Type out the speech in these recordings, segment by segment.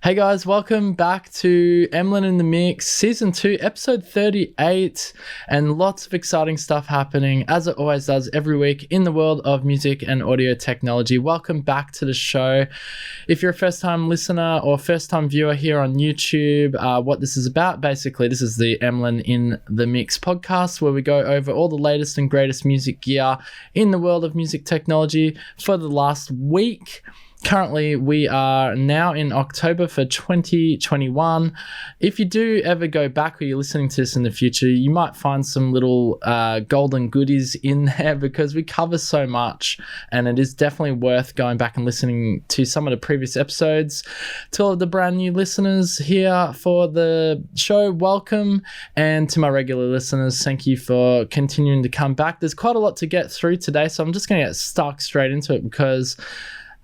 Hey guys, welcome back to Emlyn in the Mix, Season 2, Episode 38, and lots of exciting stuff happening, as it always does every week in the world of music and audio technology. Welcome back to the show. If you're a first-time listener or first-time viewer here on YouTube, what this is about, basically, this is the Emlyn in the Mix podcast, where we go over all the latest and greatest music gear in the world of music technology for the last week. Currently, we are now in October for 2021. If you do ever go back or you're listening to this in the future, you might find some little golden goodies in there because we cover so much, and it is definitely worth going back and listening to some of the previous episodes. To all of the brand new listeners here for the show, welcome, and to my regular listeners, thank you for continuing to come back. There's quite a lot to get through today, so I'm just going to get stuck straight into it because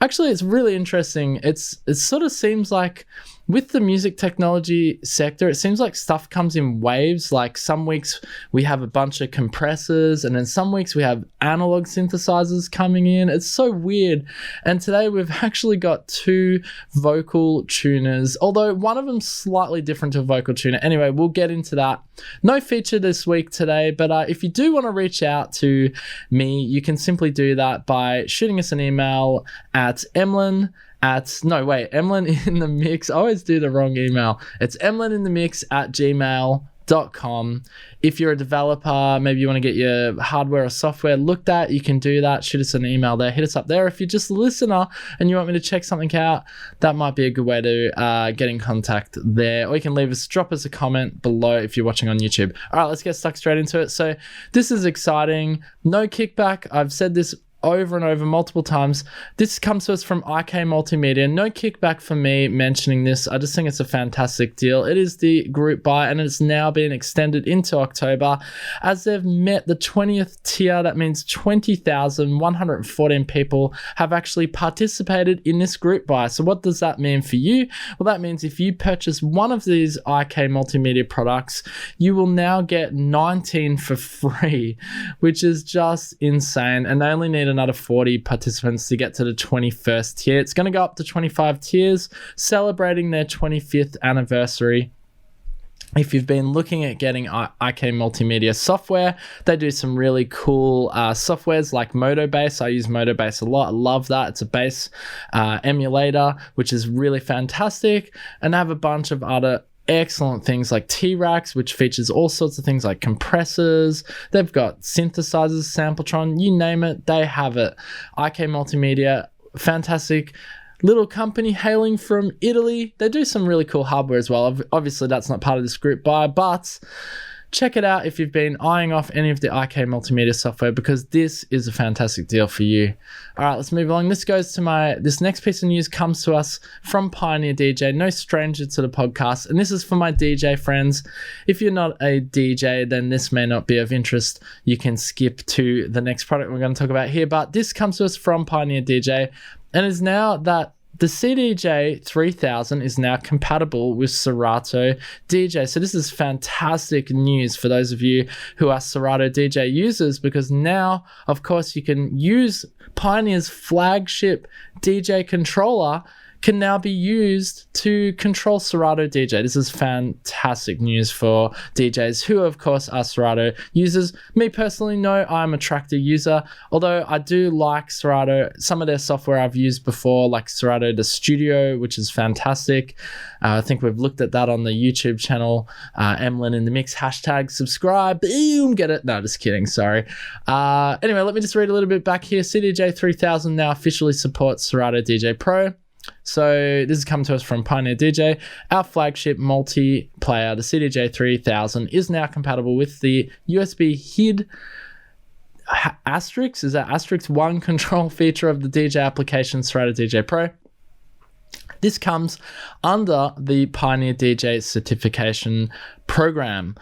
actually, it's really interesting. It sort of seems like with the music technology sector, it seems like stuff comes in waves. Like some weeks we have a bunch of compressors, and then some weeks we have analog synthesizers coming in. It's so weird. And today we've actually got two vocal tuners, although one of them's slightly different to a vocal tuner. Anyway, we'll get into that. No feature this week today, but if you do want to reach out to me, you can simply do that by shooting us an email at Emlyn in the mix. I always do the wrong email. It's emlyninthemix@gmail.com. If you're a developer, maybe you want to get your hardware or software looked at, you can do that. Shoot us an email there. Hit us up there. If you're just a listener and you want me to check something out, that might be a good way to get in contact there. Or you can drop us a comment below if you're watching on YouTube. All right, let's get stuck straight into it. So this is exciting. No kickback. I've said this over and over multiple times. This comes to us from IK Multimedia. No kickback for me mentioning this. I just think it's a fantastic deal. It is the group buy, and it's now been extended into October as they've met the 20th tier. That means 20,114 people have actually participated in this group buy. So what does that mean for you? Well, that means if you purchase one of these IK Multimedia products, you will now get 19 for free, which is just insane. And they only need another 40 participants to get to the 21st tier. It's going to go up to 25 tiers, celebrating their 25th anniversary. If you've been looking at getting IK Multimedia software, they do some really cool softwares like Motobase. I use Motobase a lot. I love that. It's a bass emulator, which is really fantastic. And they have a bunch of other excellent things like T-Racks, which features all sorts of things like compressors. They've got synthesizers, Sampletron, you name it, they have it. IK Multimedia, fantastic little company hailing from Italy. They do some really cool hardware as well. Obviously, that's not part of this group buy, but check it out if you've been eyeing off any of the IK Multimedia software, because this is a fantastic deal for you. All right, let's move along. This next piece of news comes to us from Pioneer DJ, no stranger to the podcast. And this is for my DJ friends. If you're not a DJ, then this may not be of interest. You can skip to the next product we're going to talk about here. But this comes to us from Pioneer DJ, and is now that the CDJ3000 is now compatible with Serato DJ. So this is fantastic news for those of you who are Serato DJ users, because now, of course, you can use Pioneer's flagship DJ controller can now be used to control Serato DJ. This is fantastic news for DJs who, of course, are Serato users. Me personally, no, I'm a Traktor user, although I do like Serato. Some of their software I've used before, like Serato the Studio, which is fantastic. I think we've looked at that on the YouTube channel, Emlyn in the Mix, #subscribe, boom, get it. No, just kidding, sorry. Anyway, let me just read a little bit back here. CDJ3000 now officially supports Serato DJ Pro. So this is coming to us from Pioneer DJ. Our flagship multiplayer, the CDJ3000, is now compatible with the USB HID asterisk. Is that asterisk 1 control feature of the DJ application Serato DJ Pro? This comes under the Pioneer DJ certification program.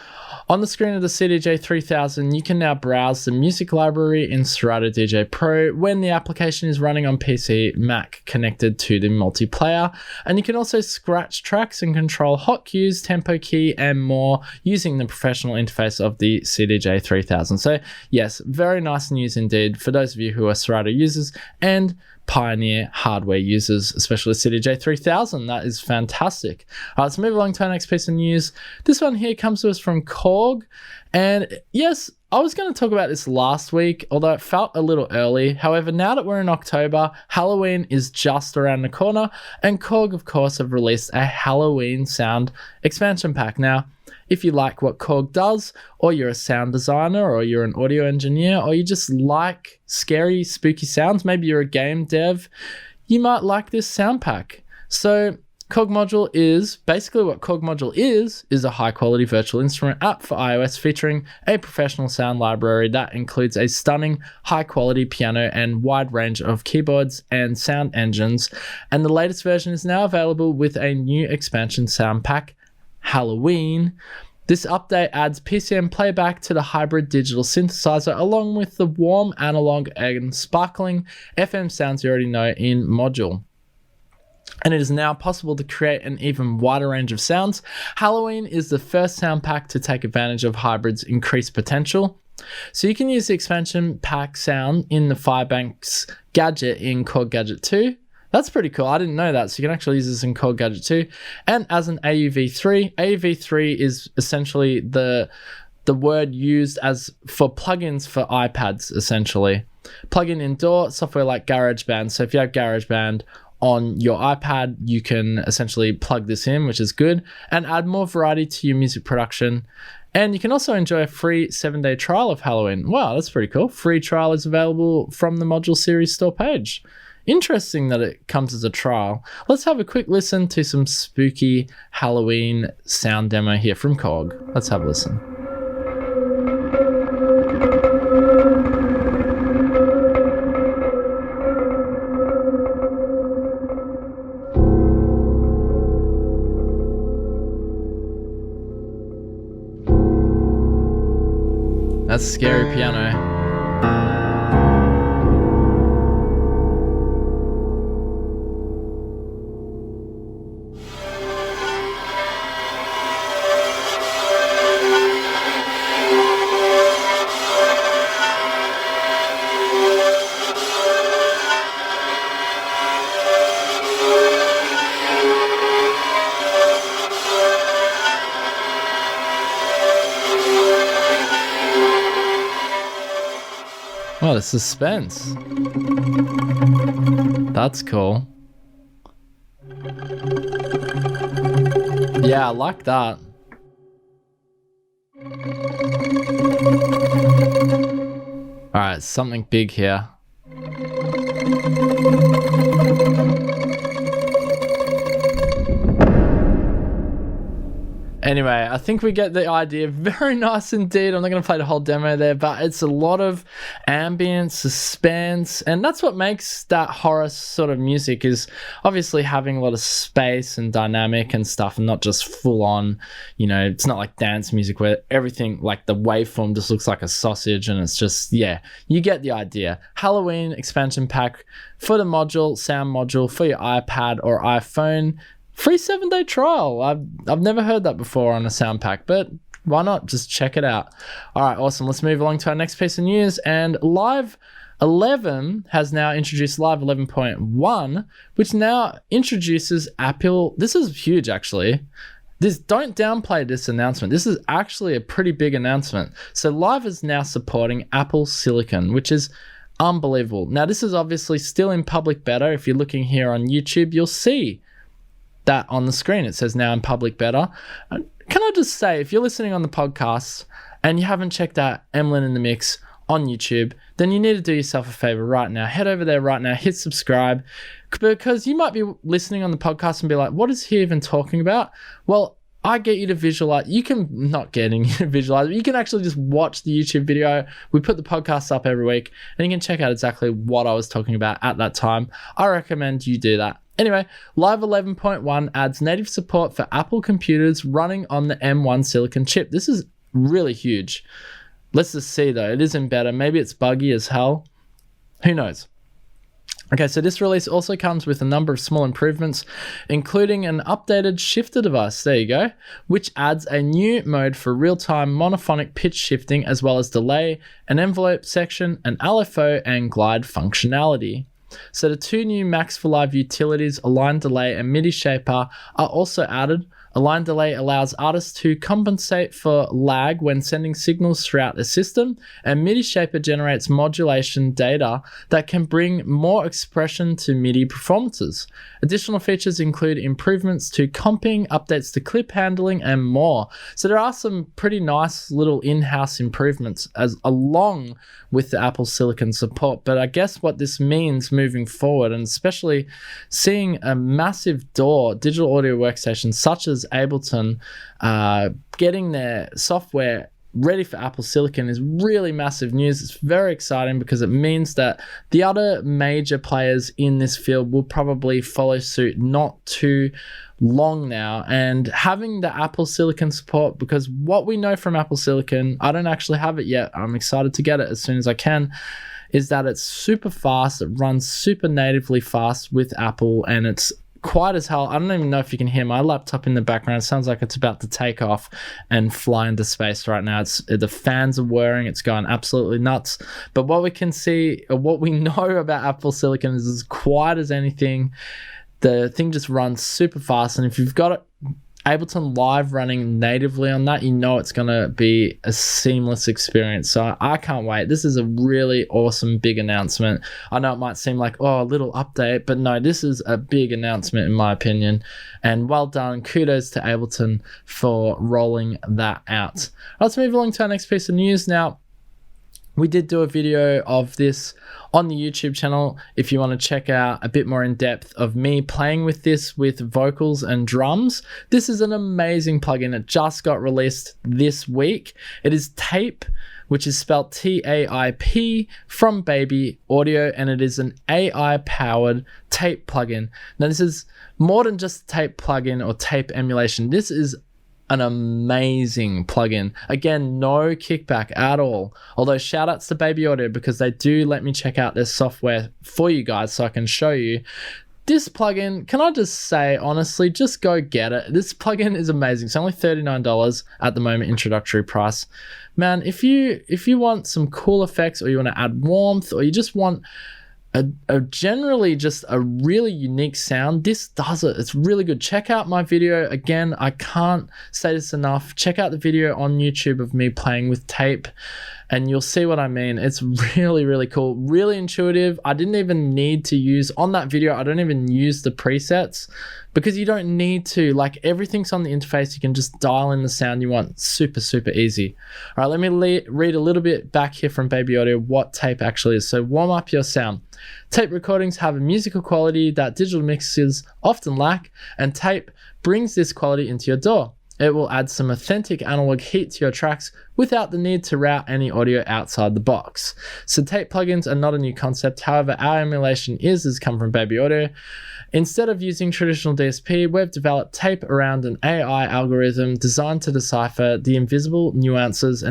On the screen of the CDJ3000, you can now browse the music library in Serato DJ Pro when the application is running on PC, Mac connected to the multiplayer. And you can also scratch tracks and control hot cues, tempo key, and more using the professional interface of the CDJ3000. So yes, very nice news indeed for those of you who are Serato users, and Pioneer hardware users, especially CDJ3000. That is fantastic. All right, let's move along to our next piece of news. This one here comes to us from Korg. And yes, I was going to talk about this last week, although it felt a little early. However, now that we're in October, Halloween is just around the corner, and Korg, of course, have released a Halloween sound expansion pack. Now, if you like what Korg does, or you're a sound designer, or you're an audio engineer, or you just like scary, spooky sounds, maybe you're a game dev, you might like this sound pack. So Korg Module is basically what Korg Module is a high quality virtual instrument app for iOS featuring a professional sound library that includes a stunning high quality piano and wide range of keyboards and sound engines. And the latest version is now available with a new expansion sound pack, Halloween. This update adds PCM playback to the hybrid digital synthesizer along with the warm analog and sparkling FM sounds you already know in Module. And it is now possible to create an even wider range of sounds. Halloween is the first sound pack to take advantage of hybrid's increased potential. So you can use the expansion pack sound in the Firebanks gadget in Korg Gadget 2. That's pretty cool. I didn't know that. So you can actually use this in Korg Gadget 2. And as an AUV3, AUV3 is essentially the word used as for plugins for iPads, essentially. Plug-in indoor software like GarageBand. So if you have GarageBand on your iPad, you can essentially plug this in, which is good, and add more variety to your music production. And you can also enjoy a free 7-day trial of Halloween. Wow, that's pretty cool. Free trial is available from the Module Series store page. Interesting that it comes as a trial. Let's have a quick listen to some spooky Halloween sound demo here from Korg. Let's have a listen. That's scary piano. Oh, the suspense. That's cool. Yeah, I like that. Alright, something big here. Anyway, I think we get the idea. Very nice indeed. I'm not going to play the whole demo there, but it's a lot of ambient suspense, and that's what makes that horror sort of music, is obviously having a lot of space and dynamic and stuff, and not just full on, you know, it's not like dance music where everything, like the waveform just looks like a sausage, and it's just, yeah, you get the idea. Halloween expansion pack for the module, sound module for your iPad or iPhone. Free 7-day trial. I've never heard that before on a sound pack, but why not? Just check it out. All right, awesome. Let's move along to our next piece of news. And Live 11 has now introduced Live 11.1, which now introduces Apple. This is huge, actually. Don't downplay this announcement. This is actually a pretty big announcement. So Live is now supporting Apple Silicon, which is unbelievable. Now, this is obviously still in public beta. If you're looking here on YouTube, you'll see that on the screen. It says now in public beta. Can I just say, if you're listening on the podcast and you haven't checked out Emlyn in the Mix on YouTube, then you need to do yourself a favor right now. Head over there right now, hit subscribe, because you might be listening on the podcast and be like, what is he even talking about? Well, I get you to visualize. You can not getting you to visualize, but you can actually just watch the YouTube video. We put the podcast up every week, and you can check out exactly what I was talking about at that time. I recommend you do that. Anyway, Live 11.1 adds native support for Apple computers running on the M1 Silicon chip. This is really huge. Let's just see though. It is in beta. Maybe it's buggy as hell. Who knows? Okay, so this release also comes with a number of small improvements, including an updated shifter device, there you go, which adds a new mode for real-time monophonic pitch shifting, as well as delay, an envelope section, an LFO, and glide functionality. So the two new Max for Live utilities, Align Delay and MIDI Shaper, are also added. Align Delay allows artists to compensate for lag when sending signals throughout the system, and MIDI Shaper generates modulation data that can bring more expression to MIDI performances. Additional features include improvements to comping, updates to clip handling, and more. So there are some pretty nice little in-house improvements along with the Apple Silicon support. But I guess what this means moving forward, and especially seeing a massive DAW, digital audio workstation such as Ableton, getting their software ready for Apple Silicon is really massive news. It's very exciting because it means that the other major players in this field will probably follow suit not too long now. And having the Apple Silicon support, because what we know from Apple Silicon, I don't actually have it yet, I'm excited to get it as soon as I can, is that it's super fast. It runs super natively fast with Apple, and it's quiet as hell. I don't even know if you can hear my laptop in the background. It sounds like it's about to take off and fly into space right now. The fans are whirring. It's going absolutely nuts. But what we can see, or what we know about Apple Silicon, is as quiet as anything. The thing just runs super fast. And if you've got it, Ableton Live running natively on that, you know it's going to be a seamless experience. So I can't wait. This is a really awesome big announcement. I know it might seem like, oh, a little update, but no, this is a big announcement in my opinion. And well done. Kudos to Ableton for rolling that out. Let's move along to our next piece of news now. We did do a video of this on the YouTube channel if you want to check out a bit more in depth of me playing with this with vocals and drums. This is an amazing plugin. It just got released this week. It is TAIP, which is spelled TAIP, from Baby Audio, and it is an AI-powered tape plugin. Now, this is more than just a tape plugin or tape emulation. This is an amazing plugin. Again, no kickback at all. Although shout outs to Baby Audio because they do let me check out their software for you guys so I can show you. This plugin, can I just say, honestly, just go get it. This plugin is amazing. It's only $39 at the moment, introductory price. Man, if you want some cool effects, or you want to add warmth, or you just want a generally just a really unique sound, this does it. It's really good. Check out my video. Again, I can't say this enough. Check out the video on YouTube of me playing with tape, and you'll see what I mean. It's really, really cool, really intuitive. I didn't even need to use, on that video, I don't even use the presets because you don't need to. Like, everything's on the interface. You can just dial in the sound you want. Super, super easy. All right, let me read a little bit back here from Baby Audio what tape actually is. So warm up your sound. Tape recordings have a musical quality that digital mixes often lack, and tape brings this quality into your DAW. It will add some authentic analog heat to your tracks without the need to route any audio outside the box. So tape plugins are not a new concept. However, our emulation has come from Baby Audio. Instead of using traditional DSP, we've developed tape around an AI algorithm designed to decipher the invisible nuances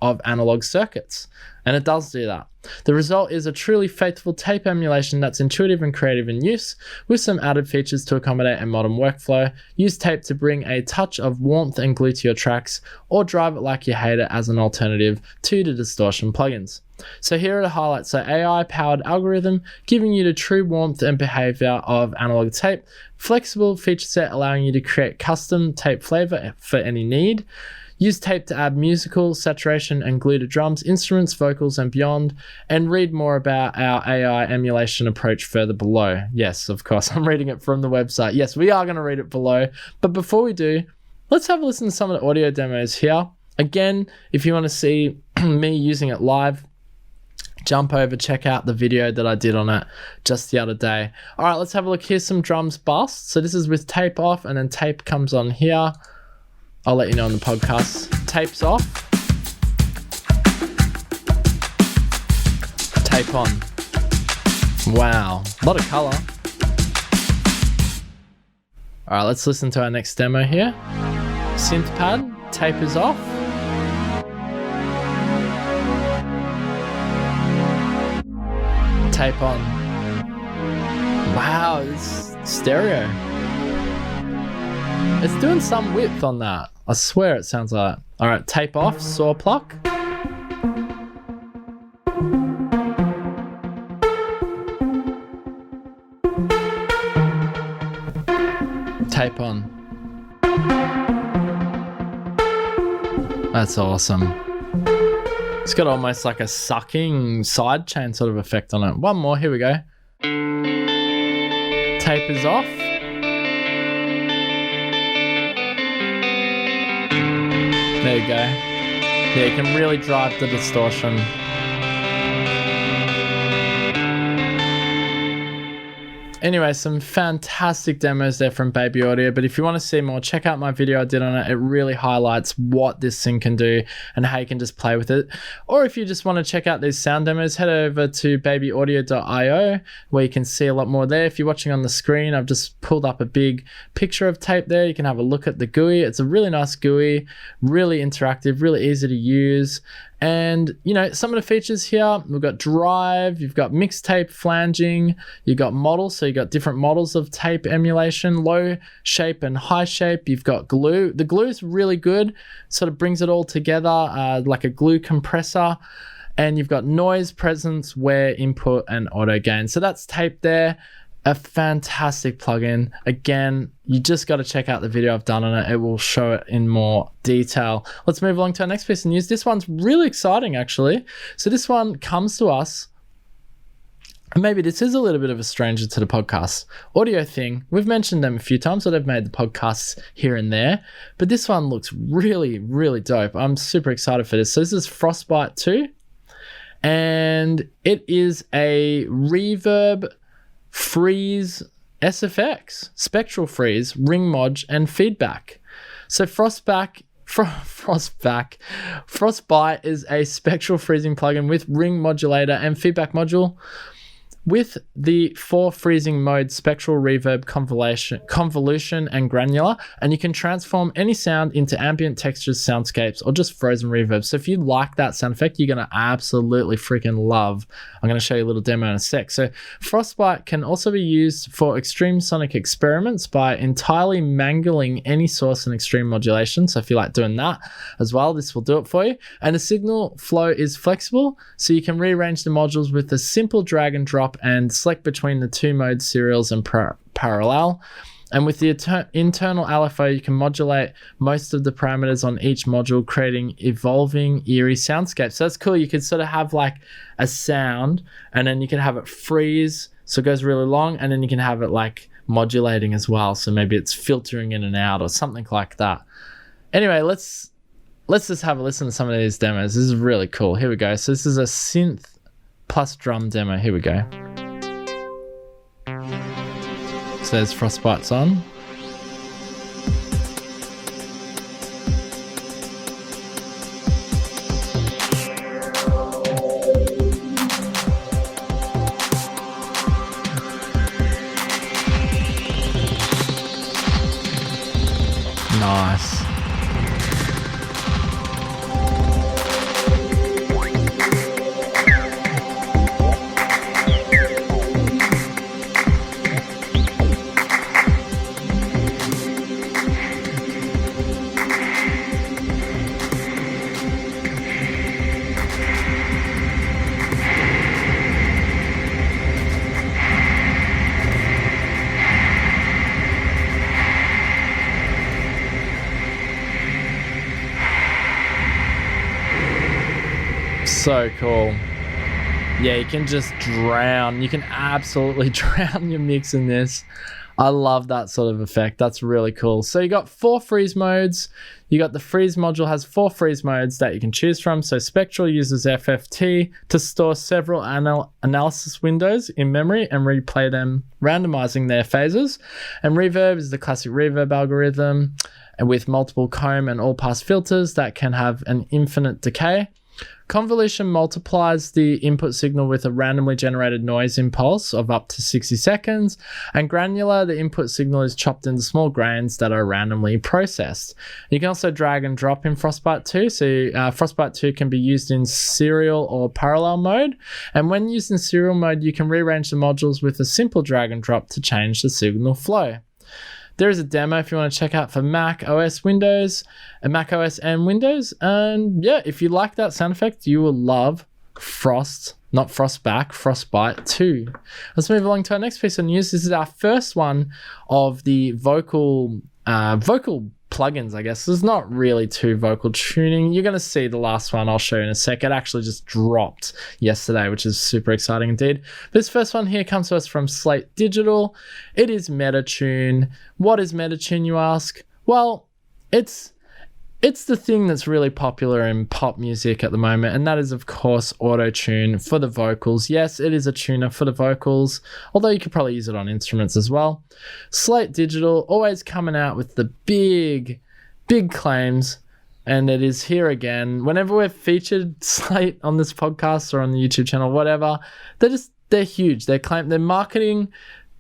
of analog circuits. And it does do that. The result is a truly faithful tape emulation that's intuitive and creative in use, with some added features to accommodate a modern workflow. Use tape to bring a touch of warmth and glue to your tracks, or drive it like you hate it as an alternative to the distortion plugins. So here are the highlights. So AI-powered algorithm, giving you the true warmth and behavior of analog tape. Flexible feature set, allowing you to create custom tape flavor for any need. Use tape to add musical saturation and glue to drums, instruments, vocals, and beyond. And read more about our AI emulation approach further below. Yes, of course, I'm reading it from the website. Yes, we are going to read it below. But before we do, let's have a listen to some of the audio demos here. Again, if you want to see me using it live, jump over, check out the video that I did on it just the other day. All right, let's have a look. Here's some drums bust. So this is with tape off, and then tape comes on here. I'll let you know on the podcast. Tape's off. Tape on. Wow, a lot of color. All right, let's listen to our next demo here. Synth pad, tape is off. Tape on. Wow, it's stereo. It's doing some width on that. I swear it sounds like that. All right, tape off, saw pluck. That's awesome. It's got almost like a sucking sidechain sort of effect on it. One more, here we go. Tape is off. There you go. Yeah, you can really drive the distortion. Anyway, some fantastic demos there from Baby Audio, but if you want to see more, check out my video I did on it. It really highlights what this thing can do and how you can just play with it. Or if you just want to check out these sound demos, head over to babyaudio.io where you can see a lot more there. If you're watching on the screen, I've just pulled up a big picture of TAIP there. You can have a look at the GUI. It's a really nice GUI, really interactive, really easy to use. And, you know, some of the features here, we've got drive, you've got mixtape flanging, you've got models, so you've got different models of tape emulation, low shape and high shape. You've got glue. The glue is really good, sort of brings it all together like a glue compressor. And you've got noise, presence, wear, input, and auto gain. So that's TAIP there. A fantastic plugin. Again, you just got to check out the video I've done on it. It will show it in more detail. Let's move along to our next piece of news. This one's really exciting, actually. So this one comes to us, and maybe this is a little bit of a stranger to the podcast. Audio Thing, we've mentioned them a few times, so they've made the podcasts here and there, but this one looks really, really dope. I'm super excited for this. So this is Frostbite 2, and it is a reverb freeze SFX, spectral freeze, ring mod, and feedback. So Frostbite is a spectral freezing plugin with ring modulator and feedback module with the 4 freezing modes: spectral, reverb, convolution, and granular. And you can transform any sound into ambient textures, soundscapes, or just frozen reverb. So if you like that sound effect, you're going to absolutely freaking love. I'm going to show you a little demo in a sec. So Frostbite can also be used for extreme sonic experiments by entirely mangling any source and extreme modulation. So if you like doing that as well, this will do it for you. And the signal flow is flexible, so you can rearrange the modules with a simple drag and drop and select between the 2 modes, serials and parallel. And with the internal LFO, you can modulate most of the parameters on each module, creating evolving, eerie soundscapes. So that's cool. You could sort of have like a sound, and then you can have it freeze, so it goes really long, and then you can have it like modulating as well. So maybe it's filtering in and out or something like that. Anyway, let's just have a listen to some of these demos. This is really cool. Here we go. So this is a synth plus drum demo. Here we go. So there's Frostbite's on. Nice. So cool. Yeah, you can just drown. You can absolutely drown your mix in this. I love that sort of effect. That's really cool. So you got 4 freeze modes. You got the freeze module has 4 freeze modes that you can choose from. So Spectral uses FFT to store several analysis windows in memory and replay them, randomizing their phases. And Reverb is the classic reverb algorithm, and with multiple comb and all-pass filters that can have an infinite decay. Convolution multiplies the input signal with a randomly generated noise impulse of up to 60 seconds. And granular, the input signal is chopped into small grains that are randomly processed. You can also drag and drop in Frostbite 2. So Frostbite 2 can be used in serial or parallel mode. And when used in serial mode, you can rearrange the modules with a simple drag and drop to change the signal flow. There is a demo if you want to check out for Mac OS, Windows, and Mac OS and Windows. And yeah, if you like that sound effect, you will love Frostbite 2. Let's move along to our next piece of news. This is our first one of the vocal plugins, I guess. There's not really two vocal tuning. You're going to see the last one I'll show you in a sec. It actually just dropped yesterday, which is super exciting indeed. This first one here comes to us from Slate Digital. It is Metatune. What is Metatune, you ask? Well, it's the thing that's really popular in pop music at the moment, and that is, of course, Autotune for the vocals. Yes, it is a tuner for the vocals, although you could probably use it on instruments as well. Slate Digital always coming out with the big claims, and it is here again. Whenever we've featured Slate on this podcast or on the YouTube channel, whatever, they're huge. They're marketing.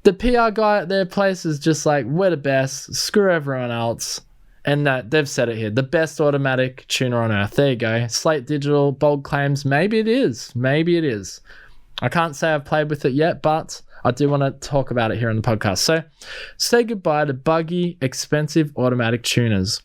The PR guy at their place is just like, we're the best, screw everyone else. And that they've said it here, the best automatic tuner on earth. There you go. Slate Digital, bold claims. Maybe it is. I can't say I've played with it yet, but I do want to talk about it here on the podcast. So say goodbye to buggy, expensive automatic tuners.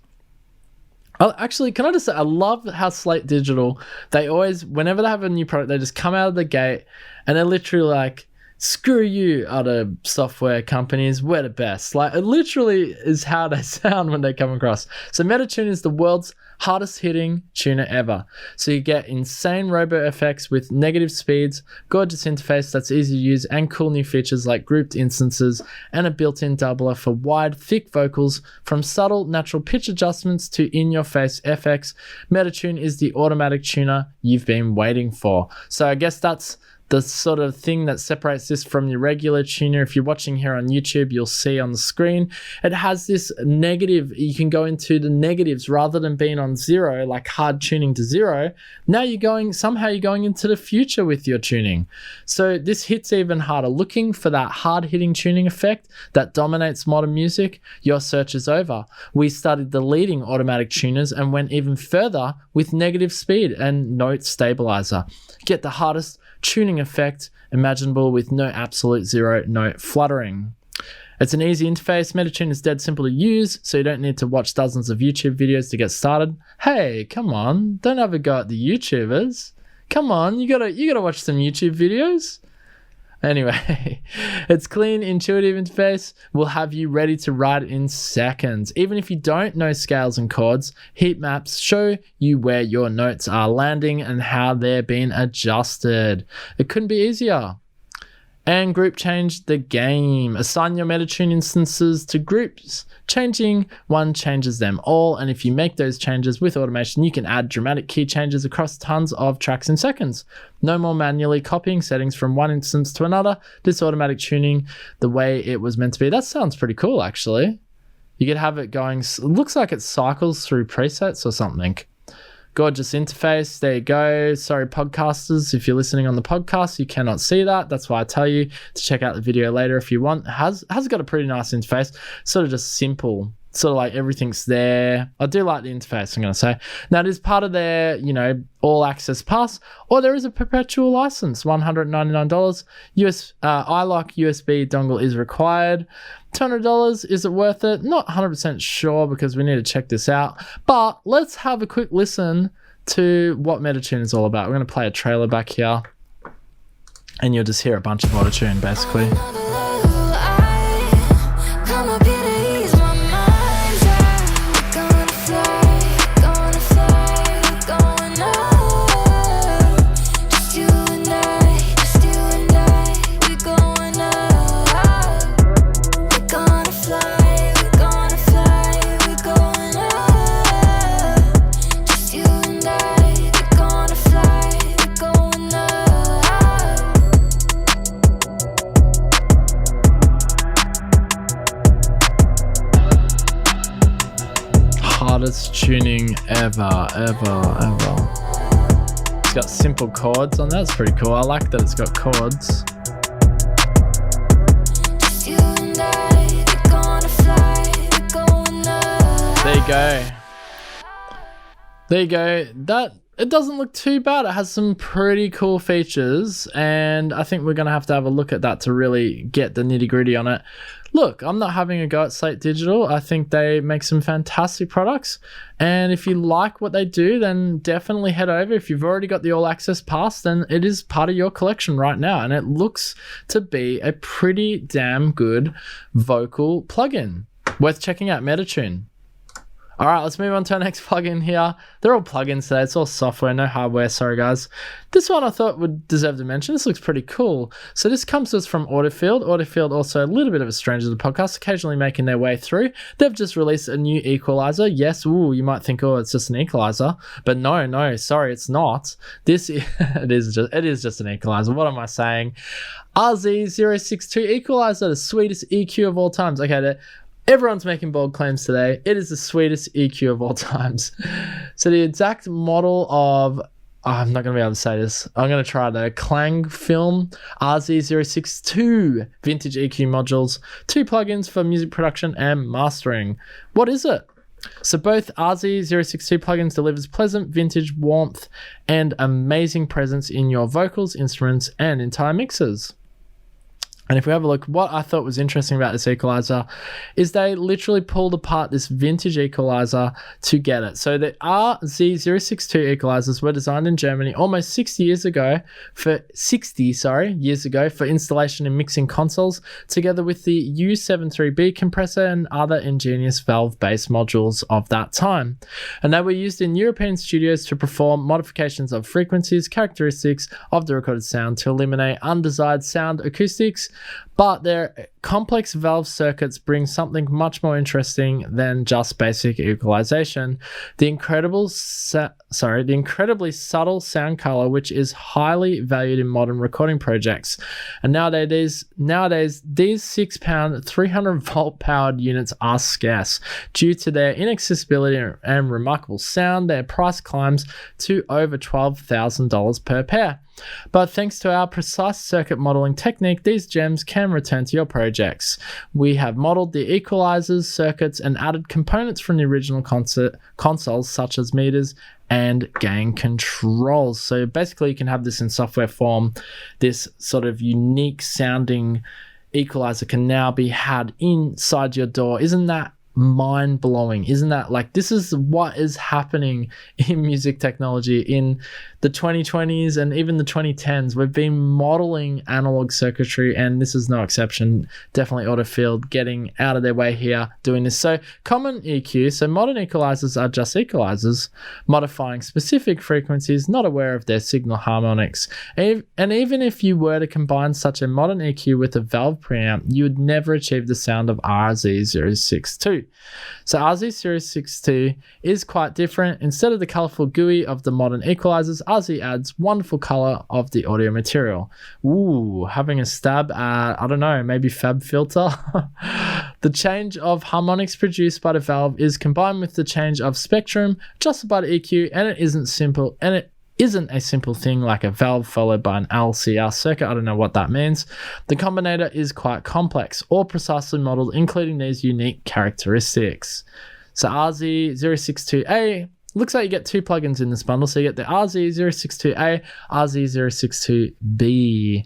Actually, can I just say, I love how Slate Digital, they always, whenever they have a new product, they just come out of the gate and they're literally like, screw you, other software companies, we're the best. Like, it literally is how they sound when they come across. So Metatune is the world's hardest hitting tuner ever. So you get insane robo effects with negative speeds, gorgeous interface that's easy to use, and cool new features like grouped instances and a built-in doubler for wide, thick vocals. From subtle natural pitch adjustments to in-your-face FX, Metatune is the automatic tuner you've been waiting for. So I guess that's the sort of thing that separates this from your regular tuner. If you're watching here on YouTube, you'll see on the screen, it has this negative. You can go into the negatives rather than being on zero, like hard tuning to zero. Now you're going into the future with your tuning. So this hits even harder. Looking for that hard hitting tuning effect that dominates modern music, your search is over. We started deleting automatic tuners and went even further with negative speed and note stabilizer. Get the hardest tuning effect imaginable with no absolute zero note fluttering. It's an easy interface. Metatune is dead simple to use, so you don't need to watch dozens of YouTube videos to get started. Hey, come on, don't have a go at the YouTubers. Come on, you gotta watch some YouTube videos. Anyway, its clean, intuitive interface will have you ready to ride in seconds. Even if you don't know scales and chords, heat maps show you where your notes are landing and how they're being adjusted. It couldn't be easier. And group change the game. Assign your Metatune instances to groups. Changing one changes them all, and if you make those changes with automation, you can add dramatic key changes across tons of tracks in seconds. No more manually copying settings from one instance to another. This automatic tuning the way it was meant to be. That sounds pretty cool, actually. You could have it going, it looks like it cycles through presets or something. Gorgeous interface. There you go. Sorry, podcasters, if you're listening on the podcast, you cannot see that. That's why I tell you to check out the video later if you want. It has got a pretty nice interface. Sort of just simple. Sort of like everything's there. I do like the interface, I'm going to say. Now, it is part of their, all access pass, or there is a perpetual license, $199. iLock USB dongle is required. $200, is it worth it? Not 100% sure because we need to check this out. But let's have a quick listen to what Metatune is all about. We're going to play a trailer back here, and you'll just hear a bunch of Autotune, basically. Hardest tuning ever. It's got simple chords on that. It's pretty cool. I like that it's got chords. There you go. That, it doesn't look too bad. It has some pretty cool features, and I think we're going to have a look at that to really get the nitty-gritty on it. Look, I'm not having a go at Slate Digital. I think they make some fantastic products, and if you like what they do, then definitely head over. If you've already got the All Access Pass, then it is part of your collection right now, and it looks to be a pretty damn good vocal plugin. Worth checking out, Metatune. All right, let's move on to our next plugin here. They're all plugins today. It's all software, no hardware. Sorry, guys. This one I thought would deserve to mention. This looks pretty cool. So this comes to us from Audified. Audified, also a little bit of a stranger to the podcast, occasionally making their way through. They've just released a new equalizer. Yes, you might think, oh, it's just an equalizer. But no, sorry, it's not. It is just an equalizer. What am I saying? RZ062 Equalizer, the sweetest EQ of all times. Okay, everyone's making bold claims today. It is the sweetest EQ of all times. So the exact model of, I'm not going to be able to say this. I'm going to try the Klang Film RZ062 vintage EQ modules, 2 plugins for music production and mastering. What is it? So both RZ062 plugins delivers pleasant vintage warmth and amazing presence in your vocals, instruments, and entire mixes. And if we have a look, what I thought was interesting about this equalizer is they literally pulled apart this vintage equalizer to get it. So the RZ062 equalizers were designed in Germany almost 60 years ago for installation in mixing consoles, together with the U73B compressor and other ingenious valve-based modules of that time. And they were used in European studios to perform modifications of frequencies, characteristics of the recorded sound to eliminate undesired sound acoustics. But their complex valve circuits bring something much more interesting than just basic equalization. The incredibly subtle sound color, which is highly valued in modern recording projects. And nowadays, these 6-pound, 300-volt powered units are scarce. Due to their inaccessibility and remarkable sound, their price climbs to over $12,000 per pair. But thanks to our precise circuit modeling technique, these gems can return to your projects. We have modeled the equalizers, circuits, and added components from the original consoles, such as meters and gain controls. So basically you can have this in software form. This sort of unique sounding equalizer can now be had inside your DAW. Isn't that mind-blowing? Isn't that, like, this is what is happening in music technology in the 2020s and even the 2010s. We've been modeling analog circuitry, and this is no exception. Definitely Autotune getting out of their way here doing this. So common EQ, so modern equalizers are just equalizers, modifying specific frequencies, not aware of their signal harmonics. And even if you were to combine such a modern EQ with a valve preamp, you would never achieve the sound of RZ062. So RZ062 is quite different. Instead of the colorful GUI of the modern equalizers, RZ adds wonderful color of the audio material. Ooh, having a stab at, I don't know, maybe Fab Filter. The change of harmonics produced by the valve is combined with the change of spectrum adjusted by the EQ, and it isn't a simple thing like a valve followed by an LCR circuit. I don't know what that means. The combinator is quite complex, all precisely modeled, including these unique characteristics. So RZ062A, looks like you get 2 plugins in this bundle. So you get the RZ062A, RZ062B.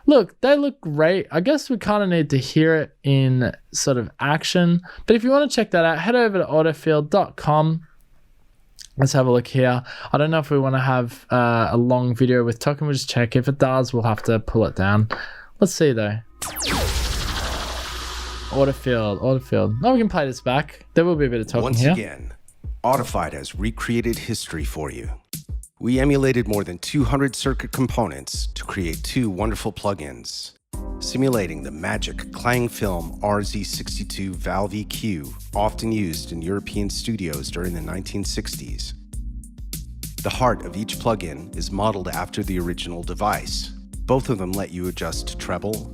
Look, they look great. I guess we kind of need to hear it in sort of action. But if you want to check that out, head over to autofield.com. Let's have a look here. I don't know if we want to have a long video with talking. We'll just check. If it does, we'll have to pull it down. Let's see though. Autofield. Now we can play this back. There will be a bit of talking here. Once again, Audified has recreated history for you. We emulated more than 200 circuit components to create 2 wonderful plugins, simulating the magic Klang Film RZ062 Valve EQ, often used in European studios during the 1960s. The heart of each plugin is modeled after the original device. Both of them let you adjust treble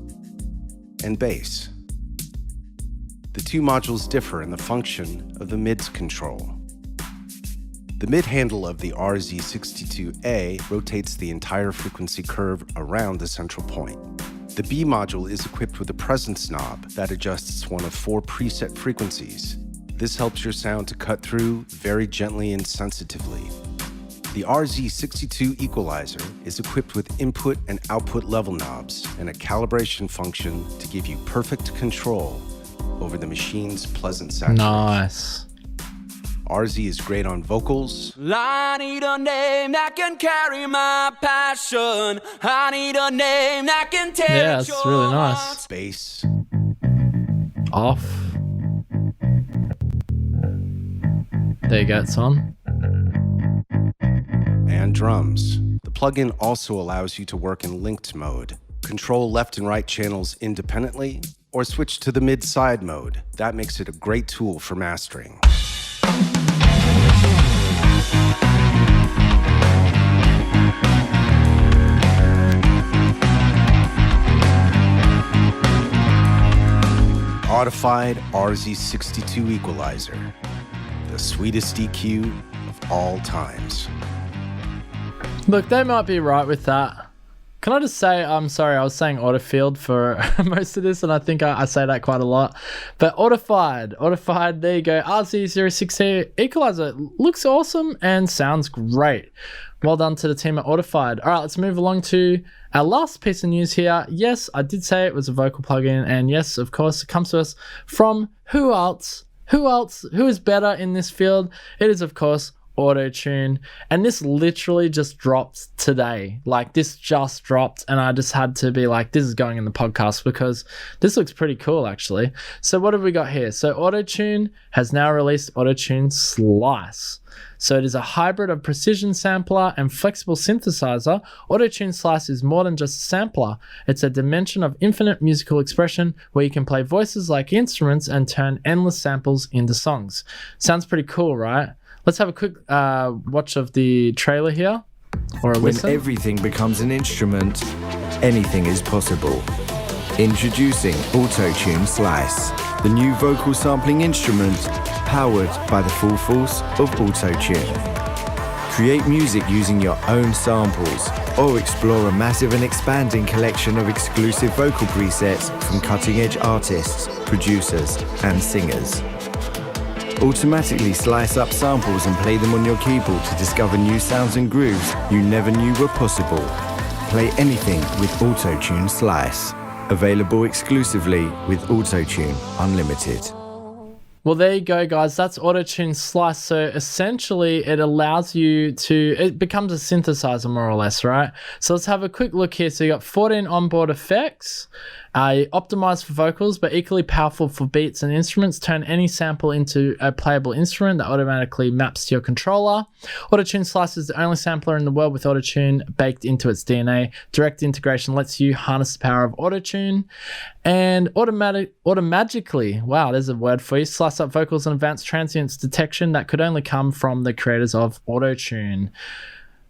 and bass. The 2 modules differ in the function of the mids control. The mid handle of the RZ062A rotates the entire frequency curve around the central point. The B module is equipped with a presence knob that adjusts one of 4 preset frequencies. This helps your sound to cut through very gently and sensitively. The RZ062 Equalizer is equipped with input and output level knobs and a calibration function to give you perfect control over the machine's pleasant saturation. Nice. RZ is great on vocals. I need a name that can carry my passion. I need a name that can tell Yeah, it's really nice. Bass. Off. There you go, it's on. And drums. The plugin also allows you to work in linked mode, control left and right channels independently, or switch to the mid-side mode. That makes it a great tool for mastering. Audified RZ062 Equalizer, the sweetest EQ of all times. Look, they might be right with that. Can I just say, I'm sorry, I was saying Autofield for most of this, and I think I say that quite a lot. But Audified, there you go. RZ062 Equalizer looks awesome and sounds great. Well done to the team at Audified. All right, let's move along to our last piece of news here. Yes, I did say it was a vocal plugin, and yes, of course, it comes to us from who else? Who is better in this field? It is, of course, Autotune. And this literally just dropped today. Like, this just dropped, and I just had to be like, this is going in the podcast because this looks pretty cool, actually. So what have we got here? So Autotune has now released Autotune Slice. So it is a hybrid of precision sampler and flexible synthesizer. Autotune Slice is more than just a sampler. It's a dimension of infinite musical expression where you can play voices like instruments and turn endless samples into songs. Sounds pretty cool, right? Let's have a quick watch of the trailer here, or a listen. When everything becomes an instrument, anything is possible. Introducing Autotune Slice, the new vocal sampling instrument powered by the full force of Autotune. Create music using your own samples, or explore a massive and expanding collection of exclusive vocal presets from cutting-edge artists, producers, and singers. Automatically slice up samples and play them on your keyboard to discover new sounds and grooves you never knew were possible. Play anything with Autotune Slice. Available exclusively with Autotune Unlimited. Well, there you go, guys. That's Autotune Slice. So essentially, it allows you to, it becomes a synthesizer more or less, right? So let's have a quick look here. So you got 14 onboard effects, optimized for vocals, but equally powerful for beats and instruments. Turn any sample into a playable instrument that automatically maps to your controller. Autotune Slice is the only sampler in the world with Autotune baked into its DNA. Direct integration lets you harness the power of Autotune. And automagically, wow, there's a word for you, slice up vocals and advanced transients detection that could only come from the creators of Autotune.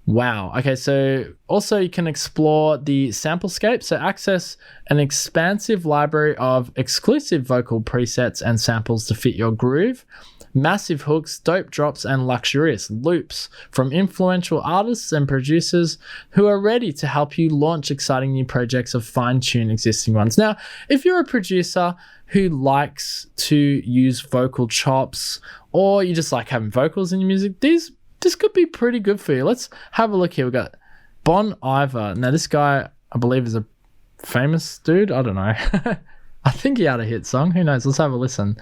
Wow. Okay, so also you can explore the samplescape. So access an expansive library of exclusive vocal presets and samples to fit your groove. Massive hooks, dope drops, and luxurious loops from influential artists and producers who are ready to help you launch exciting new projects or fine-tune existing ones. Now, if you're a producer who likes to use vocal chops, or you just like having vocals in your music, this could be pretty good for you. Let's have a look here. We've got Bon Iver. Now, this guy, I believe, is a famous dude. I don't know. I think he had a hit song. Who knows? Let's have a listen.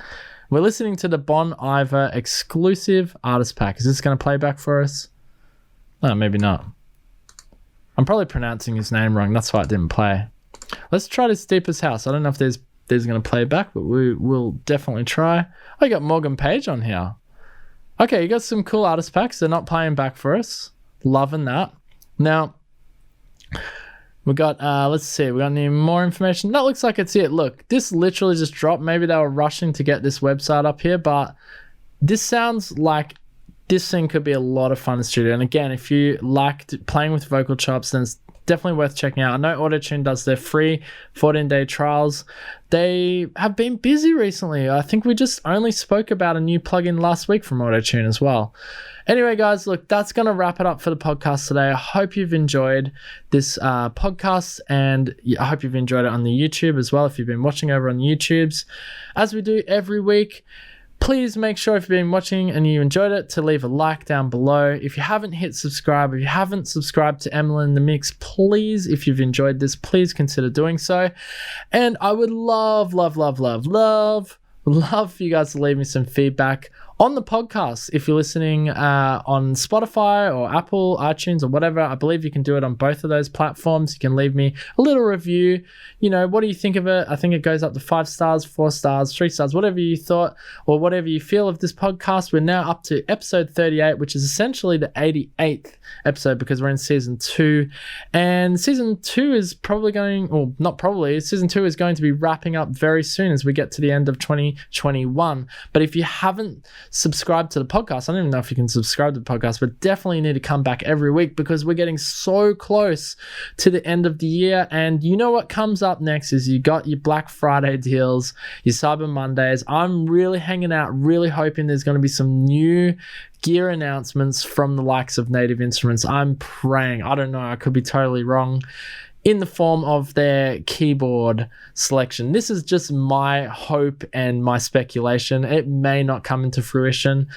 We're listening to the Bon Iver exclusive artist pack. Is this going to play back for us? No, maybe not. I'm probably pronouncing his name wrong. That's why it didn't play. Let's try this Deepest House. I don't know if there's going to play back, but we will definitely try. Oh, you got Morgan Page on here. Okay, you got some cool artist packs. They're not playing back for us. Loving that. Now, we got, let's see, we got any more information? That looks like it's it. Look, this literally just dropped. Maybe they were rushing to get this website up here, but this sounds like this thing could be a lot of fun in the studio. And again, if you liked playing with vocal chops, then it's definitely worth checking out. I know Autotune does their free 14-day trials. They have been busy recently. I think we just only spoke about a new plugin last week from Autotune as well. Anyway, guys, look, that's going to wrap it up for the podcast today. I hope you've enjoyed this podcast, and I hope you've enjoyed it on the YouTube as well if you've been watching over on the YouTubes. As we do every week, please make sure if you've been watching and you enjoyed it to leave a like down below. If you haven't hit subscribe, if you haven't subscribed to Emlyn The Mix, please, if you've enjoyed this, please consider doing so. And I would love for you guys to leave me some feedback on the podcast. If you're listening on Spotify or Apple, iTunes or whatever, I believe you can do it on both of those platforms. You can leave me a little review. You know, what do you think of it? I think it goes up to 5 stars, 4 stars, 3 stars, whatever you thought or whatever you feel of this podcast. We're now up to episode 38, which is essentially the 88th episode because we're in season 2. And season 2 is probably season 2 is going to be wrapping up very soon as we get to the end of 2021. But if you haven't subscribed to the podcast, I don't even know if you can subscribe to the podcast, but definitely need to come back every week because we're getting so close to the end of the year. And you know what comes up next is you got your Black Friday deals, your Cyber Mondays. I'm really hanging out, really hoping there's going to be some new gear announcements from the likes of Native Instruments. I'm praying, I don't know, I could be totally wrong, in the form of their keyboard selection. This is just my hope and my speculation. It may not come into fruition,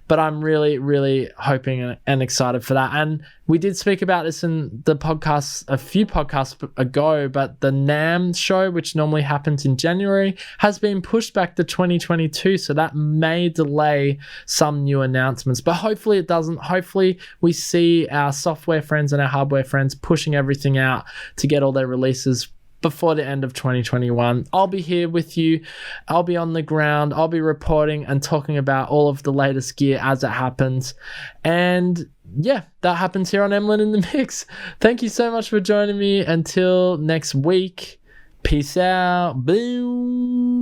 but I'm really, really hoping and excited for that. And we did speak about this in the podcast a few podcasts ago, but the NAMM show, which normally happens in January, has been pushed back to 2022. So that may delay some new announcements, but hopefully it doesn't. Hopefully we see our software friends and our hardware friends pushing everything out to get all their releases before the end of 2021. I'll be here with you. I'll be on the ground. I'll be reporting and talking about all of the latest gear as it happens. And yeah, that happens here on Emlyn in the Mix. Thank you so much for joining me. Until next week, peace out. Boom.